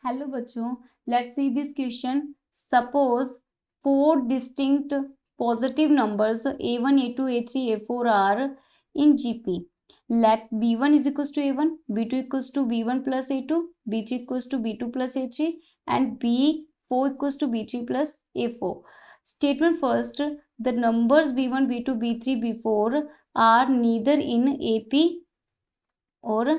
Hello बच्चों, let's see this question. Suppose 4 distinct positive numbers a1 a2 a3 a4 are in GP. Let b1 is equals to a1, b2 equals to b1 plus a2, b3 equals to b2 plus a3 and b4 equals to b3 plus a4. Statement first, the numbers b1 b2 b3 b4 are neither in AP और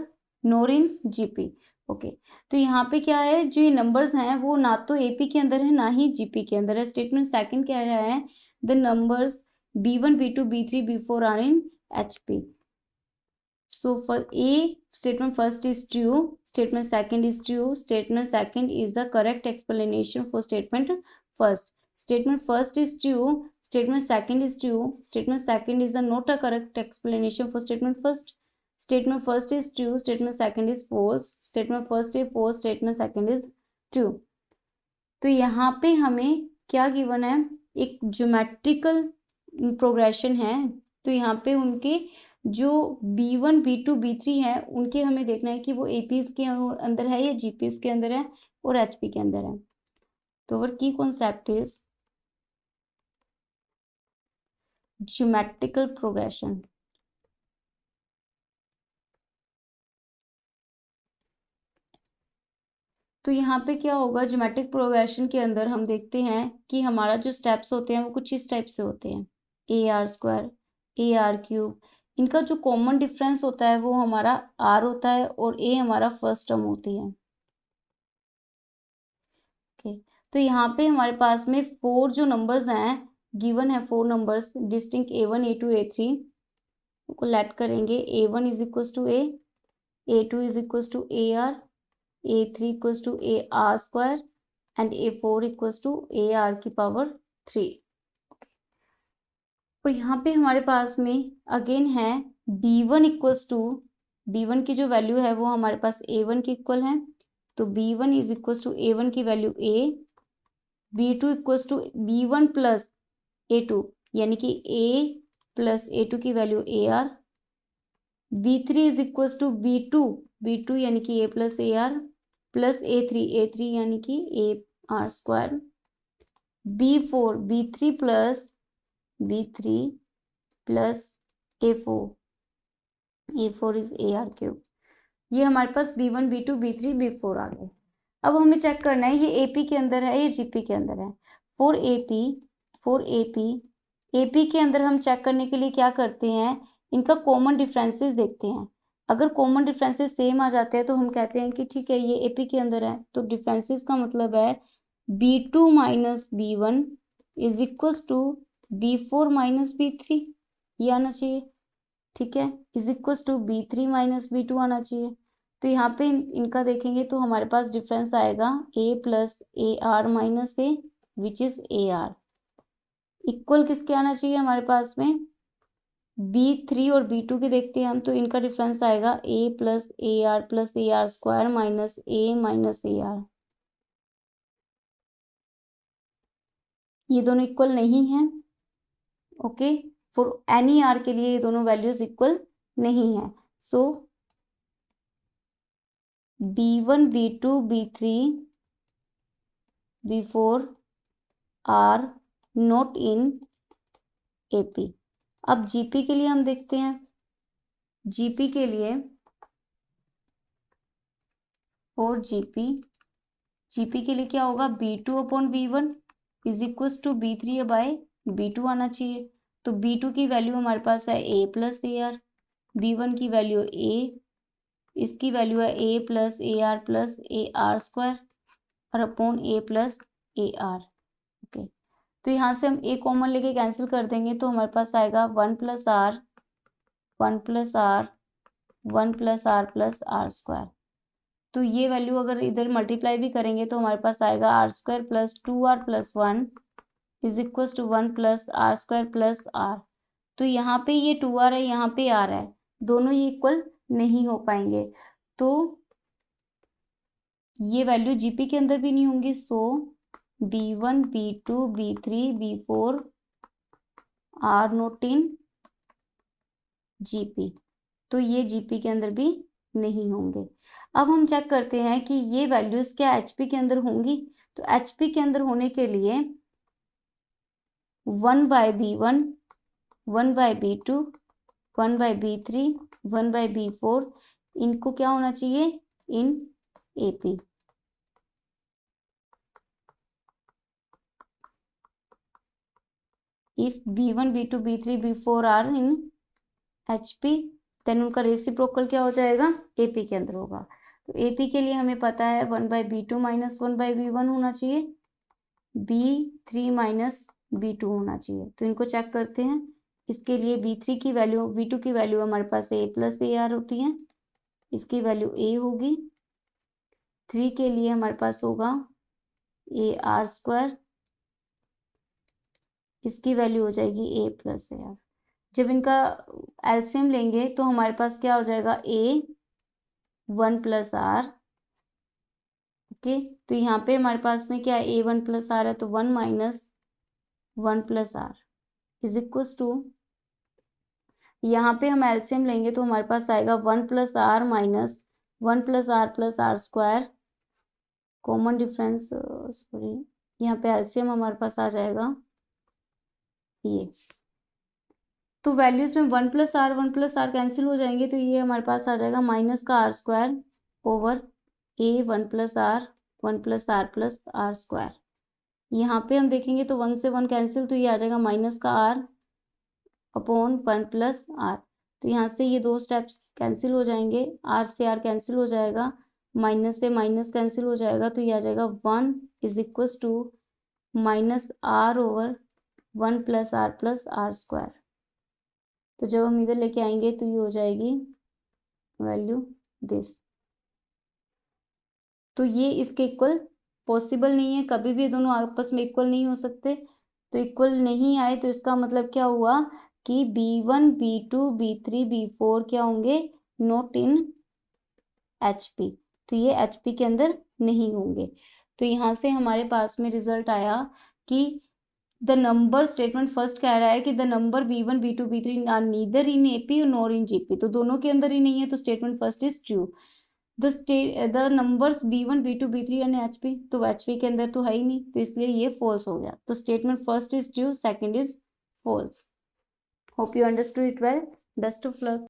नोर in GP. Okay, तो यहाँ पे क्या है, जो ये numbers हैं वो ना तो एपी के अंदर है ना ही जीपी के अंदर है. स्टेटमेंट सेकंड कह रहा है the numbers b1 b2 b3 b4 are in HP. So for A, statement first is true, statement second is true, statement second is the correct explanation for statement first. Statement first is true, statement second is true, statement second is not a correct explanation for statement first. Statement first is true, statement second is false, statement first is false, statement second is true. तो यहाँ पे हमें क्या given है, एक geometrical progression है. तो यहाँ पे उनके जो b1 b2 b3 है उनके हमें देखना है कि वो एपीज के अंदर है या जीपीज के अंदर है और एचपी के अंदर है. तो अवर की कॉन्सेप्ट इज ज्योमेट्रिकल प्रोग्रेशन. तो यहाँ पे क्या होगा, ज्योमेट्रिक प्रोग्रेशन के अंदर हम देखते हैं कि हमारा जो स्टेप्स होते हैं वो कुछ इस टाइप से होते हैं. A R square, A R cube, इनका जो कॉमन डिफरेंस होता है वो हमारा आर होता है और ए हमारा फर्स्ट टर्म होती है. ओके, तो यहाँ पे हमारे पास में 4 जो नंबर्स हैं गिवन है, 4 numbers distinct a1 a2 a3 को लेट करेंगे. a1 is equal to a2 is equal to A R, a3 equals to AR square and A4 equals to AR की पावर 3. और यहाँ पे हमारे पास में अगेन है B1 equals to, B1 की जो वैल्यू है वो हमारे पास A1 के इक्वल है. तो B1 is equals to A1 की value A, B2 equals to B1 plus A2 यानी कि A प्लस A2 की value AR, B3 is equals to B2 यानी कि A plus AR plus A3 यानी कि AR square, B3 plus A4 is AR cube. ये हमारे पास B1 B2 B3 B4 आ गए. अब हमें चेक करना है ये AP के अंदर है या GP के अंदर है. फॉर AP के अंदर हम चेक करने के लिए क्या करते हैं, इनका कॉमन डिफरेंसेस देखते हैं. अगर कॉमन डिफरेंसेस सेम आ जाते हैं तो हम कहते हैं कि ठीक है ये AP के अंदर है. तो डिफरेंसेस का मतलब है B2 minus B1 is equal to B4 minus B3, ये आना चाहिए. ठीक है, is equal to B3 minus B2 आना चाहिए. तो यहाँ पे इनका देखेंगे तो हमारे पास डिफरेंस आएगा A plus AR minus A which is AR. Equal किसके आना चाहिए हमारे पास में, B3 और B2 के देखते हैं हम. तो इनका डिफरेंस आएगा A plus AR square minus A minus AR. ये दोनों इक्वल नहीं है. ओके, फॉर एनी आर के लिए ये दोनों वैल्यूज इक्वल नहीं है. So B1 B2 B3 B4 are not in AP. अब जीपी के लिए हम देखते हैं. जीपी के लिए और जीपी के लिए क्या होगा, B2 upon B1 is equal to B3 by B2 आना चाहिए. तो B2 की वैल्यू हमारे पास है A प्लस AR, B1 की वैल्यू A, इसकी वैल्यू है A प्लस AR स्क्वायर और upon A plus AR. Okay, तो यहाँ से हम A कॉमन लेके कैंसिल कर देंगे तो हमारे पास आएगा 1 plus R 1 plus R plus R square. तो ये वैल्यू अगर इधर मल्टीप्लाई भी करेंगे तो हमारे पास आएगा R square plus 2R plus 1 is equal to 1 plus R square plus R. तो यहाँ पे ये 2R है, यहाँ पे R है, दोनों ही इक्वल नहीं हो पाएंगे. तो ये वैल्यू जीपी के अंदर भी नहीं होंगी. So B1 B2 B3 B4 are not in GP. तो ये जीपी के अंदर भी नहीं होंगे। अब हम चेक करते हैं कि ये वैल्यूज क्या HP के अंदर होंगी। तो HP के अंदर होने के लिए 1/B1, 1/B2, 1/B3, 1/B4 इनको क्या होना चाहिए in AP। If B1, B2, B3, B4 are in HP then उनका रेसिप्रोकल क्या हो जाएगा AP के अंदर होगा। तो AP के लिए हमें पता है 1/B2 माइनस 1/B1 होना चाहिए, B3 माइनस B2 होना चाहिए। तो इनको चेक करते हैं। इसके लिए B3 की वैल्यू, B2 की वैल्यू हमारे पास A प्लस AR होती है, इसकी वैल्यू A होगी। 3 के लिए हमारे पास होगा AR², इसकी वैल्यू हो जाएगी A प्लस AR। जब इनका एलसीएम लेंगे तो हमारे पास क्या हो जाएगा A1 प्लस R। ओके, तो यहाँ पे हमारे पास में क्या है A1 प्लस R है, तो 1 minus 1 plus R is equal to, यहाँ पे हम एलसीएम लेंगे तो हमारे पास आएगा 1 plus R minus 1 plus R+R², common difference sorry, यहाँ पे एलसीएम हमारे पास आ जाएगा ये। तो वैल्यूज में 1 प्लस R कैंसिल हो जाएंगे, तो ये हमारे पास आ जाएगा माइनस का R² over A1 plus R, 1 plus R+R²। यहाँ पे हम देखेंगे तो 1 से 1 कैंसिल, तो ये आ जाएगा माइनस का R अपॉन 1 प्लस R। तो यहाँ से ये दो स्टेप्स कैंसिल हो जाएंगे, R से R कैंसिल हो जाएगा, माइनस से माइनस कैंसिल हो जाएगा, तो ये आ जाएगा 1 is equal to minus R over 1 plus R+R²। तो जब हम इधर लेके आएंगे तो ये हो जाएगी वैल्यू दिस। तो ये इसके इक्वल पॉसिबल नहीं है, कभी भी ये दोनों आपस में इक्वल नहीं हो सकते। तो इक्वल नहीं आए तो इसका मतलब क्या हुआ कि B1, B2, B3, B4 क्या होंगे नॉट इन HP। तो ये HP के अंदर नहीं होंगे। तो यहाँ से हमारे पास में रिजल्ट आया कि द नंबर स्टेटमेंट फर्स्ट कह रहा है कि the number B1, B2, B3 are neither in AP nor in GP। तो दोनों के अंदर ही नहीं है, तो statement first is true. The numbers B1, B2, B3 and HP, तो HP के अंदर तो है ही नहीं, तो इसलिए ये फॉल्स हो गया। तो statement first is true, second is false. Hope you understood it well. Best of luck.